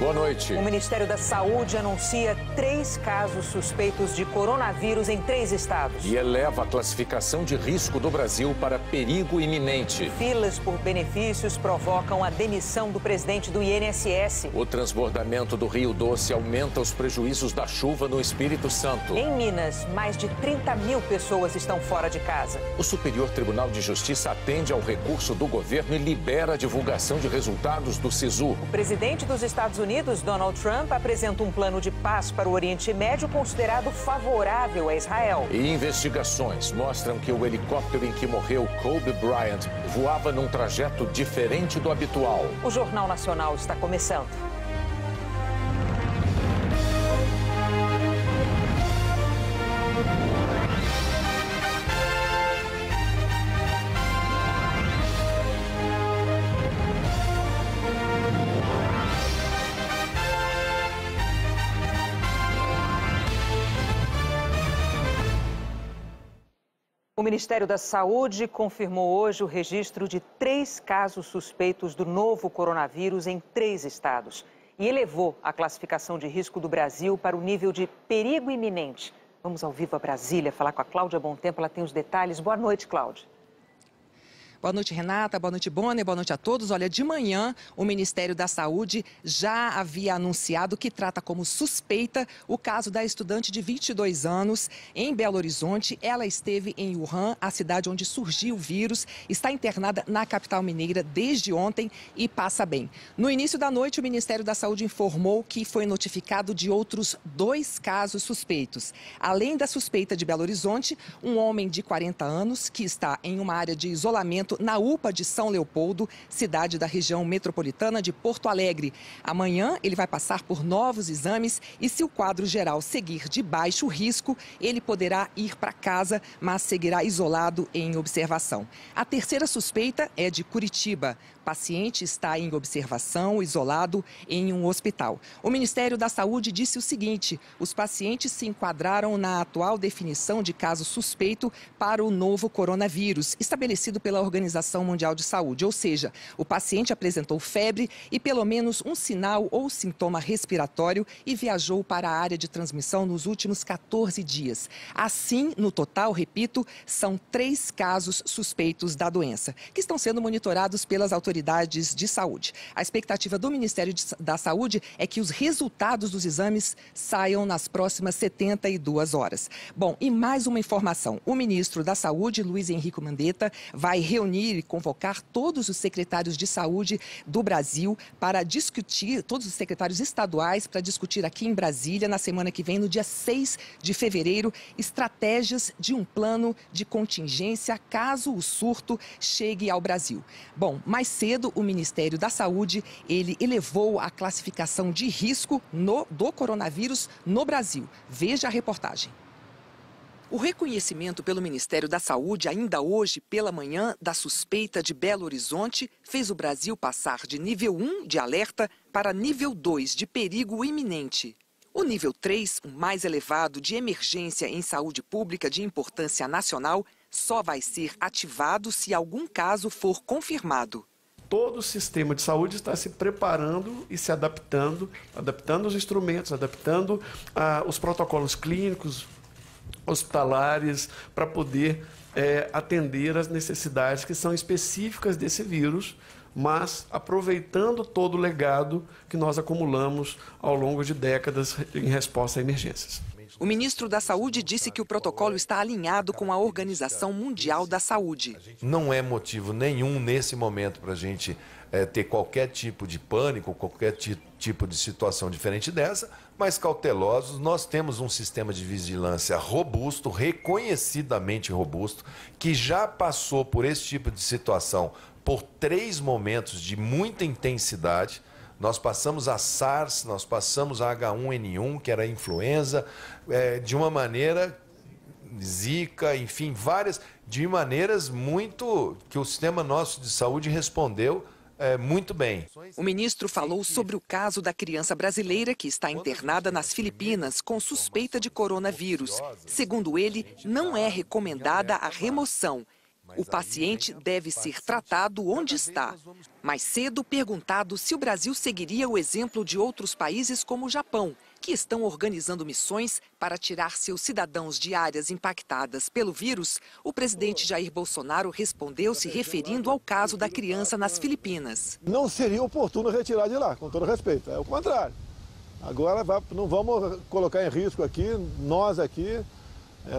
Boa noite. O Ministério da Saúde anuncia 3 casos suspeitos de coronavírus em 3 estados. E eleva a classificação de risco do Brasil para perigo iminente. Filas por benefícios provocam a demissão do presidente do INSS. O transbordamento do Rio Doce aumenta os prejuízos da chuva no Espírito Santo. Em Minas, mais de 30 mil pessoas estão fora de casa. O Superior Tribunal de Justiça atende ao recurso do governo e libera a divulgação de resultados do SISU. O presidente dos Estados Unidos, Donald Trump, apresenta um plano de paz para o Oriente Médio considerado favorável a Israel. E investigações mostram que o helicóptero em que morreu Kobe Bryant voava num trajeto diferente do habitual. O Jornal Nacional está começando. O Ministério da Saúde confirmou hoje o registro de 3 casos suspeitos do novo coronavírus em 3 estados e elevou a classificação de risco do Brasil para o nível de perigo iminente. Vamos ao vivo a Brasília falar com a Cláudia Bontempo, ela tem os detalhes. Boa noite, Cláudia. Boa noite, Renata. Boa noite, Bonner. Boa noite a todos. Olha, de manhã, o Ministério da Saúde já havia anunciado que trata como suspeita o caso da estudante de 22 anos em Belo Horizonte. Ela esteve em Wuhan, a cidade onde surgiu o vírus, está internada na capital mineira desde ontem e passa bem. No início da noite, o Ministério da Saúde informou que foi notificado de outros 2 casos suspeitos. Além da suspeita de Belo Horizonte, um homem de 40 anos que está em uma área de isolamento na UPA de São Leopoldo, cidade da região metropolitana de Porto Alegre. Amanhã ele vai passar por novos exames e, se o quadro geral seguir de baixo risco, ele poderá ir para casa, mas seguirá isolado em observação. A terceira suspeita é de Curitiba. O paciente está em observação, isolado em um hospital. O Ministério da Saúde disse o seguinte: os pacientes se enquadraram na atual definição de caso suspeito para o novo coronavírus, estabelecido pela Organização Mundial de Saúde. Ou seja, o paciente apresentou febre e pelo menos um sinal ou sintoma respiratório e viajou para a área de transmissão nos últimos 14 dias. Assim, no total, repito, são 3 casos suspeitos da doença, que estão sendo monitorados pelas autoridades de saúde. A expectativa do Ministério da Saúde é que os resultados dos exames saiam nas próximas 72 horas. Bom, e mais uma informação. O ministro da Saúde, Luiz Henrique Mandetta, vai reunir e convocar todos os secretários de saúde do Brasil para discutir, todos os secretários estaduais, para discutir aqui em Brasília, na semana que vem, no dia 6 de fevereiro, estratégias de um plano de contingência caso o surto chegue ao Brasil. Bom, mais cedo, o Ministério da Saúde, ele elevou a classificação de risco do coronavírus no Brasil. Veja a reportagem. O reconhecimento pelo Ministério da Saúde, ainda hoje pela manhã, da suspeita de Belo Horizonte, fez o Brasil passar de nível 1 de alerta para nível 2 de perigo iminente. O nível 3, o mais elevado de emergência em saúde pública de importância nacional, só vai ser ativado se algum caso for confirmado. Todo o sistema de saúde está se preparando e se adaptando os instrumentos, adaptando os protocolos clínicos, hospitalares, para poder atender as necessidades que são específicas desse vírus, mas aproveitando todo o legado que nós acumulamos ao longo de décadas em resposta a emergências. O ministro da Saúde disse que o protocolo está alinhado com a Organização Mundial da Saúde. Não é motivo nenhum nesse momento para a gente ter qualquer tipo de pânico, qualquer tipo de situação diferente dessa, mas cautelosos. Nós temos um sistema de vigilância robusto, reconhecidamente robusto, que já passou por esse tipo de situação por 3 momentos de muita intensidade. Nós passamos a SARS, nós passamos a H1N1, que era a influenza, de uma maneira, Zika, enfim, várias, de maneiras muito que o sistema nosso de saúde respondeu muito bem. O ministro falou sobre o caso da criança brasileira que está internada nas Filipinas com suspeita de coronavírus. Segundo ele, não é recomendada a remoção. O paciente deve ser tratado onde está. Mais cedo, perguntado se o Brasil seguiria o exemplo de outros países como o Japão, que estão organizando missões para tirar seus cidadãos de áreas impactadas pelo vírus, o presidente Jair Bolsonaro respondeu se referindo ao caso da criança nas Filipinas. Não seria oportuno retirar de lá, com todo respeito. É o contrário. Agora não vamos colocar em risco aqui, nós aqui,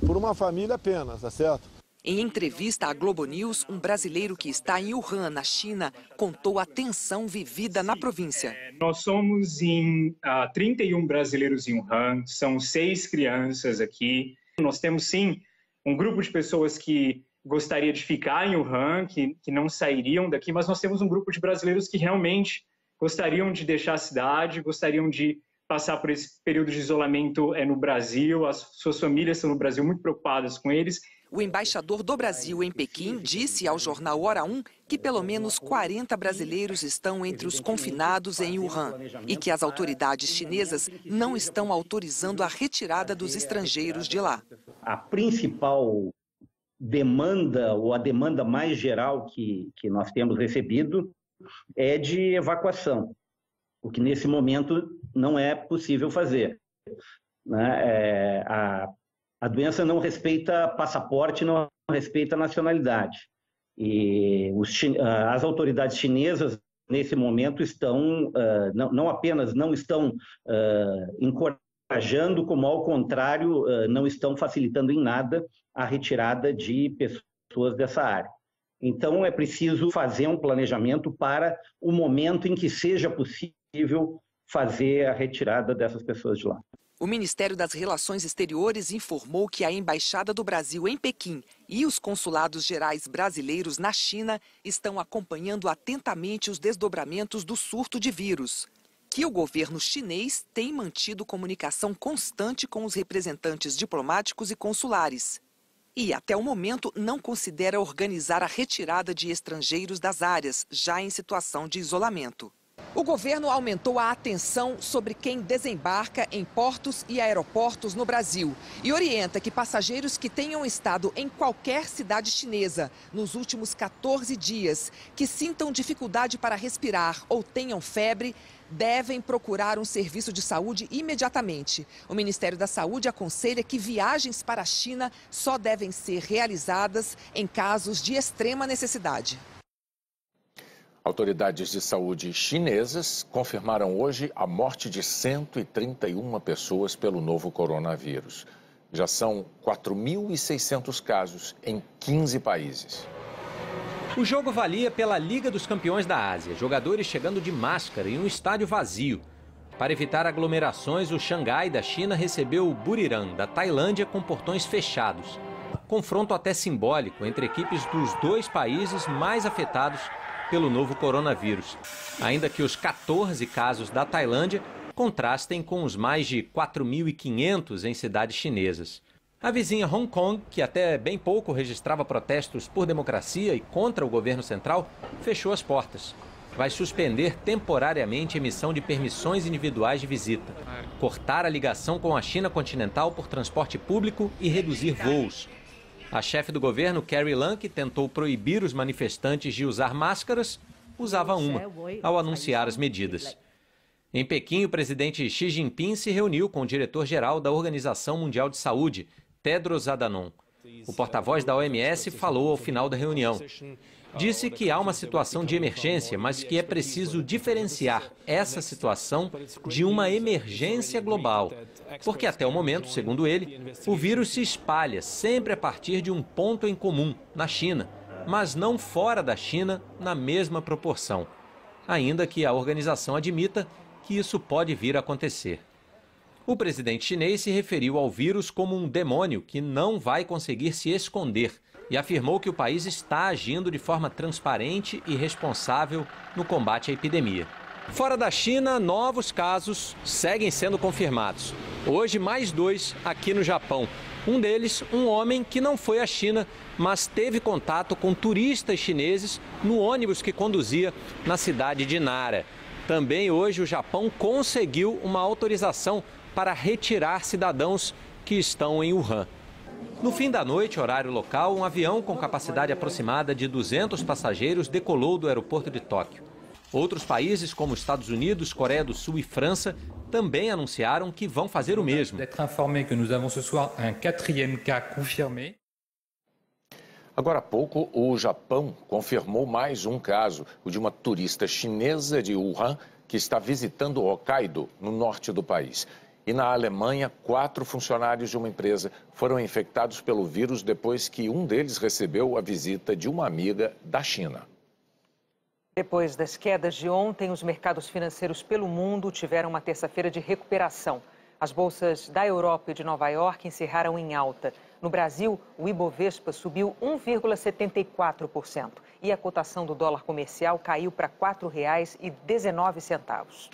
por uma família apenas, tá certo? Em entrevista à Globo News, um brasileiro que está em Wuhan, na China, contou a tensão vivida na província. Nós somos em 31 brasileiros em Wuhan, são 6 crianças aqui. Nós temos, sim, um grupo de pessoas que gostaria de ficar em Wuhan, que não sairiam daqui, mas nós temos um grupo de brasileiros que realmente gostariam de deixar a cidade, gostariam de passar por esse período de isolamento no Brasil. As suas famílias estão no Brasil muito preocupadas com eles. O embaixador do Brasil em Pequim disse ao jornal Hora 1 que pelo menos 40 brasileiros estão entre os confinados em Wuhan e que as autoridades chinesas não estão autorizando a retirada dos estrangeiros de lá. A principal demanda, ou a demanda mais geral que nós temos recebido, é de evacuação, o que nesse momento não é possível fazer. A doença não respeita passaporte, não respeita nacionalidade. E as autoridades chinesas, nesse momento, estão, não apenas não estão encorajando, como, ao contrário, não estão facilitando em nada a retirada de pessoas dessa área. Então, é preciso fazer um planejamento para o momento em que seja possível fazer a retirada dessas pessoas de lá. O Ministério das Relações Exteriores informou que a Embaixada do Brasil em Pequim e os consulados gerais brasileiros na China estão acompanhando atentamente os desdobramentos do surto de vírus. Que o governo chinês tem mantido comunicação constante com os representantes diplomáticos e consulares. E, até o momento, não considera organizar a retirada de estrangeiros das áreas, já em situação de isolamento. O governo aumentou a atenção sobre quem desembarca em portos e aeroportos no Brasil e orienta que passageiros que tenham estado em qualquer cidade chinesa nos últimos 14 dias, que sintam dificuldade para respirar ou tenham febre, devem procurar um serviço de saúde imediatamente. O Ministério da Saúde aconselha que viagens para a China só devem ser realizadas em casos de extrema necessidade. Autoridades de saúde chinesas confirmaram hoje a morte de 131 pessoas pelo novo coronavírus. Já são 4.600 casos em 15 países. O jogo valia pela Liga dos Campeões da Ásia, jogadores chegando de máscara em um estádio vazio. Para evitar aglomerações, o Xangai da China recebeu o Buriram da Tailândia com portões fechados. Confronto até simbólico entre equipes dos 2 países mais afetados pelo novo coronavírus, ainda que os 14 casos da Tailândia contrastem com os mais de 4.500 em cidades chinesas. A vizinha Hong Kong, que até bem pouco registrava protestos por democracia e contra o governo central, fechou as portas. Vai suspender temporariamente a emissão de permissões individuais de visita, cortar a ligação com a China continental por transporte público e reduzir voos. A chefe do governo, Carrie Lam, que tentou proibir os manifestantes de usar máscaras, usava uma ao anunciar as medidas. Em Pequim, o presidente Xi Jinping se reuniu com o diretor-geral da Organização Mundial de Saúde, Tedros Adhanom. O porta-voz da OMS falou ao final da reunião. Disse que há uma situação de emergência, mas que é preciso diferenciar essa situação de uma emergência global. Porque até o momento, segundo ele, o vírus se espalha sempre a partir de um ponto em comum, na China, mas não fora da China na mesma proporção. Ainda que a organização admita que isso pode vir a acontecer. O presidente chinês se referiu ao vírus como um demônio que não vai conseguir se esconder e afirmou que o país está agindo de forma transparente e responsável no combate à epidemia. Fora da China, novos casos seguem sendo confirmados. Hoje, mais 2 aqui no Japão. Um deles, um homem que não foi à China, mas teve contato com turistas chineses no ônibus que conduzia na cidade de Nara. Também hoje o Japão conseguiu uma autorização para retirar cidadãos que estão em Wuhan. No fim da noite, horário local, um avião com capacidade aproximada de 200 passageiros decolou do aeroporto de Tóquio. Outros países, como Estados Unidos, Coreia do Sul e França, também anunciaram que vão fazer o mesmo. Agora há pouco, o Japão confirmou mais um caso, o de uma turista chinesa de Wuhan, que está visitando Hokkaido, no norte do país. E na Alemanha, 4 funcionários de uma empresa foram infectados pelo vírus depois que um deles recebeu a visita de uma amiga da China. Depois das quedas de ontem, os mercados financeiros pelo mundo tiveram uma terça-feira de recuperação. As bolsas da Europa e de Nova York encerraram em alta. No Brasil, o Ibovespa subiu 1,74% e a cotação do dólar comercial caiu para R$ 4,19.